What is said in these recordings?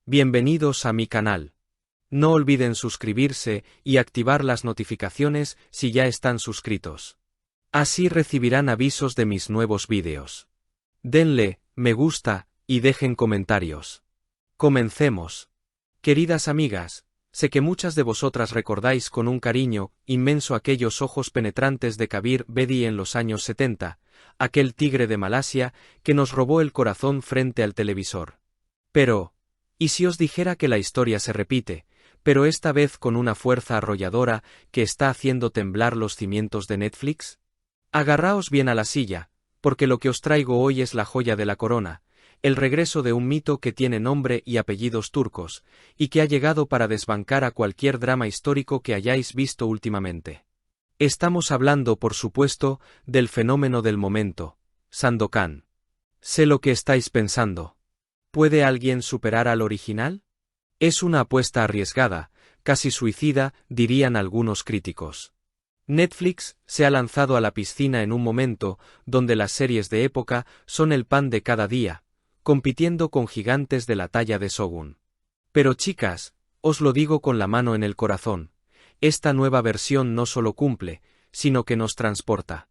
Bienvenidos a mi canal. No olviden suscribirse y activar las notificaciones si ya están suscritos. Así recibirán avisos de mis nuevos vídeos. Denle me gusta y dejen comentarios. Comencemos. Queridas amigas, sé que muchas de vosotras recordáis con un cariño inmenso aquellos ojos penetrantes de Kabir Bedi en los años 70, aquel tigre de Malasia que nos robó el corazón frente al televisor. Pero, ¿y si os dijera que la historia se repite, pero esta vez con una fuerza arrolladora que está haciendo temblar los cimientos de Netflix? Agarraos bien a la silla, porque lo que os traigo hoy es la joya de la corona, el regreso de un mito que tiene nombre y apellidos turcos, y que ha llegado para desbancar a cualquier drama histórico que hayáis visto últimamente. Estamos hablando, por supuesto, del fenómeno del momento, Sandokan. Sé lo que estáis pensando. ¿Puede alguien superar al original? Es una apuesta arriesgada, casi suicida, dirían algunos críticos. Netflix se ha lanzado a la piscina en un momento donde las series de época son el pan de cada día, compitiendo con gigantes de la talla de Shogun. Pero chicas, os lo digo con la mano en el corazón, esta nueva versión no solo cumple, sino que nos transporta.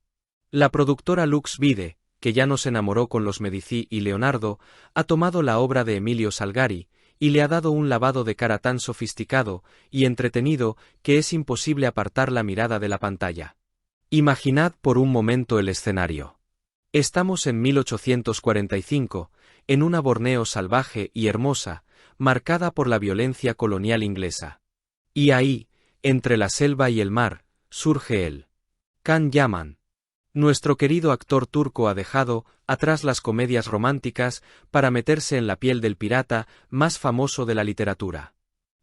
La productora Lux Vide, que ya nos enamoró con Los Medici y Leonardo, ha tomado la obra de Emilio Salgari, y le ha dado un lavado de cara tan sofisticado y entretenido que es imposible apartar la mirada de la pantalla. Imaginad por un momento el escenario. Estamos en 1845, en una Borneo salvaje y hermosa, marcada por la violencia colonial inglesa. Y ahí, entre la selva y el mar, surge él. Can Yaman. Nuestro querido actor turco ha dejado atrás las comedias románticas para meterse en la piel del pirata más famoso de la literatura.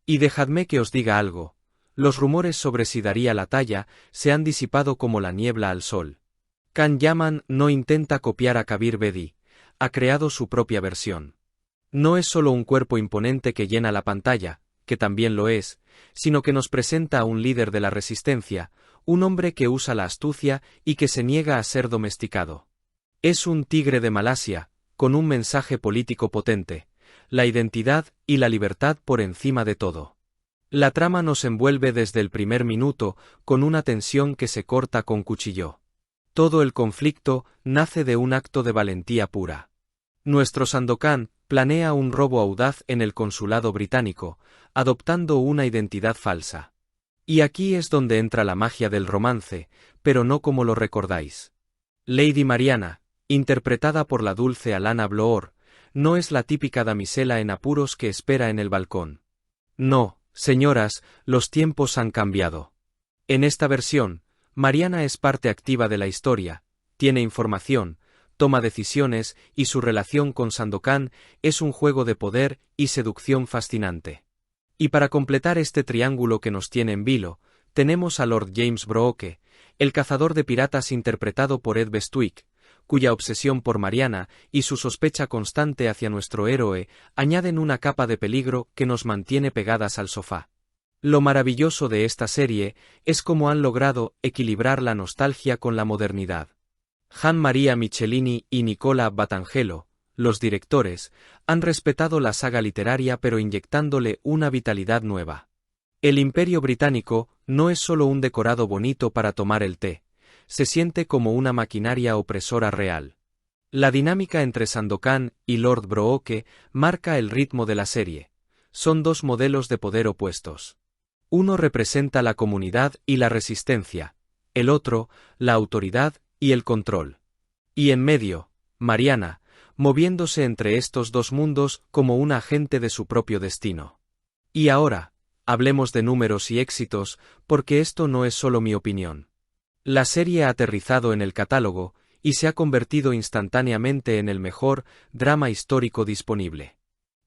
Y dejadme que os diga algo, los rumores sobre si daría la talla se han disipado como la niebla al sol. Can Yaman no intenta copiar a Kabir Bedi, ha creado su propia versión. No es solo un cuerpo imponente que llena la pantalla, que también lo es, sino que nos presenta a un líder de la resistencia, un hombre que usa la astucia y que se niega a ser domesticado. Es un tigre de Malasia, con un mensaje político potente, la identidad y la libertad por encima de todo. La trama nos envuelve desde el primer minuto con una tensión que se corta con cuchillo. Todo el conflicto nace de un acto de valentía pura. Nuestro Sandokan planea un robo audaz en el consulado británico, adoptando una identidad falsa. Y aquí es donde entra la magia del romance, pero no como lo recordáis. Lady Mariana, interpretada por la dulce Alana Bloor, no es la típica damisela en apuros que espera en el balcón. No, señoras, los tiempos han cambiado. En esta versión, Mariana es parte activa de la historia, tiene información, toma decisiones y su relación con Sandokan es un juego de poder y seducción fascinante. Y para completar este triángulo que nos tiene en vilo, tenemos a Lord James Brooke, el cazador de piratas interpretado por Ed Bestwick, cuya obsesión por Mariana y su sospecha constante hacia nuestro héroe añaden una capa de peligro que nos mantiene pegadas al sofá. Lo maravilloso de esta serie es cómo han logrado equilibrar la nostalgia con la modernidad. Gian Maria Michelini y Nicola Batangelo, los directores, han respetado la saga literaria pero inyectándole una vitalidad nueva. El Imperio Británico no es solo un decorado bonito para tomar el té, se siente como una maquinaria opresora real. La dinámica entre Sandokan y Lord Brooke marca el ritmo de la serie. Son dos modelos de poder opuestos. Uno representa la comunidad y la resistencia, el otro, la autoridad y el control. Y en medio, Mariana, moviéndose entre estos dos mundos como un agente de su propio destino. Y ahora, hablemos de números y éxitos, porque esto no es solo mi opinión. La serie ha aterrizado en el catálogo, y se ha convertido instantáneamente en el mejor drama histórico disponible.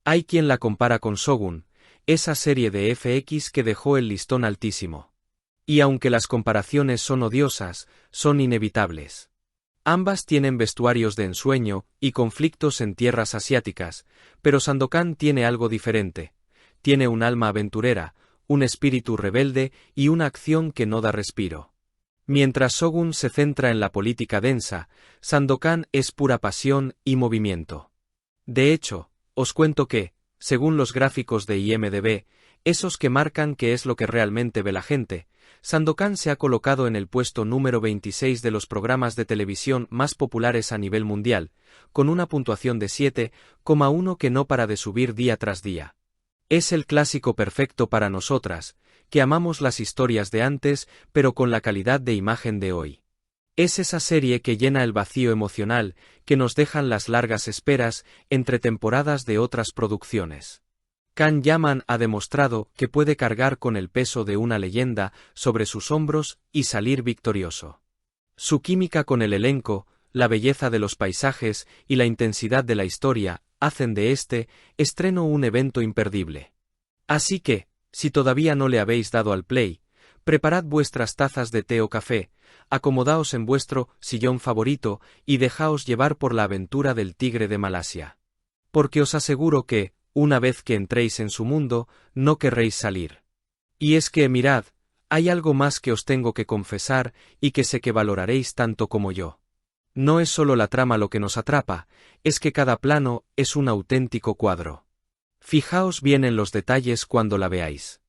Hay quien la compara con Shogun, esa serie de FX que dejó el listón altísimo. Y aunque las comparaciones son odiosas, son inevitables. Ambas tienen vestuarios de ensueño y conflictos en tierras asiáticas, pero Sandokan tiene algo diferente. Tiene un alma aventurera, un espíritu rebelde y una acción que no da respiro. Mientras Shogun se centra en la política densa, Sandokan es pura pasión y movimiento. De hecho, os cuento que, Según los gráficos de IMDb, esos que marcan qué es lo que realmente ve la gente, Sandokan se ha colocado en el puesto número 26 de los programas de televisión más populares a nivel mundial, con una puntuación de 7,1 que no para de subir día tras día. Es el clásico perfecto para nosotras, que amamos las historias de antes pero con la calidad de imagen de hoy. Es esa serie que llena el vacío emocional que nos dejan las largas esperas entre temporadas de otras producciones. Can Yaman ha demostrado que puede cargar con el peso de una leyenda sobre sus hombros y salir victorioso. Su química con el elenco, la belleza de los paisajes y la intensidad de la historia hacen de este estreno un evento imperdible. Así que, si todavía no le habéis dado al play, preparad vuestras tazas de té o café, acomodaos en vuestro sillón favorito y dejaos llevar por la aventura del tigre de Malasia. Porque os aseguro que, una vez que entréis en su mundo, no querréis salir. Y es que, mirad, hay algo más que os tengo que confesar y que sé que valoraréis tanto como yo. No es solo la trama lo que nos atrapa, es que cada plano es un auténtico cuadro. Fijaos bien en los detalles cuando la veáis.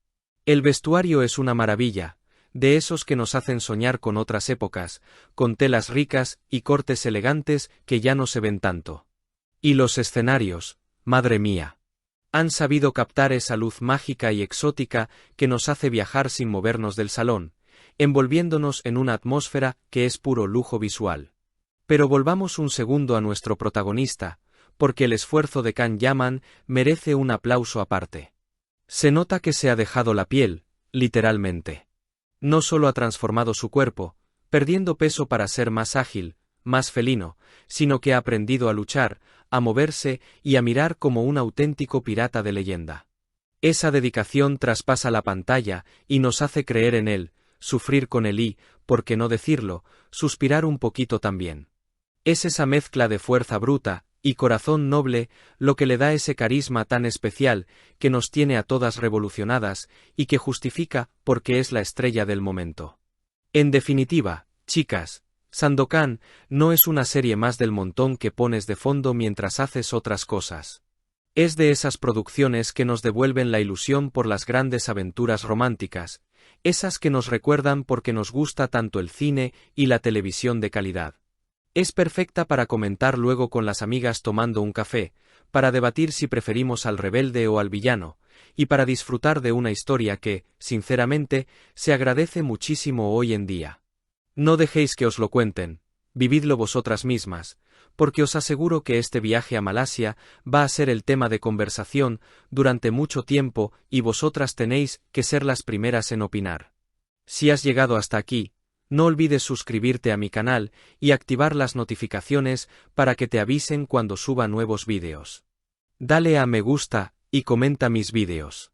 El vestuario es una maravilla, de esos que nos hacen soñar con otras épocas, con telas ricas y cortes elegantes que ya no se ven tanto. Y los escenarios, madre mía. Han sabido captar esa luz mágica y exótica que nos hace viajar sin movernos del salón, envolviéndonos en una atmósfera que es puro lujo visual. Pero volvamos un segundo a nuestro protagonista, porque el esfuerzo de Can Yaman merece un aplauso aparte. Se nota que se ha dejado la piel, literalmente. No solo ha transformado su cuerpo, perdiendo peso para ser más ágil, más felino, sino que ha aprendido a luchar, a moverse y a mirar como un auténtico pirata de leyenda. Esa dedicación traspasa la pantalla y nos hace creer en él, sufrir con él y, por qué no decirlo, suspirar un poquito también. Es esa mezcla de fuerza bruta y corazón noble lo que le da ese carisma tan especial que nos tiene a todas revolucionadas y que justifica por qué es la estrella del momento. En definitiva, chicas, Sandokan no es una serie más del montón que pones de fondo mientras haces otras cosas. Es de esas producciones que nos devuelven la ilusión por las grandes aventuras románticas, esas que nos recuerdan porque nos gusta tanto el cine y la televisión de calidad. Es perfecta para comentar luego con las amigas tomando un café, para debatir si preferimos al rebelde o al villano, y para disfrutar de una historia que, sinceramente, se agradece muchísimo hoy en día. No dejéis que os lo cuenten, vividlo vosotras mismas, porque os aseguro que este viaje a Malasia va a ser el tema de conversación durante mucho tiempo y vosotras tenéis que ser las primeras en opinar. Si has llegado hasta aquí, no olvides suscribirte a mi canal y activar las notificaciones para que te avisen cuando suba nuevos vídeos. Dale a me gusta y comenta mis vídeos.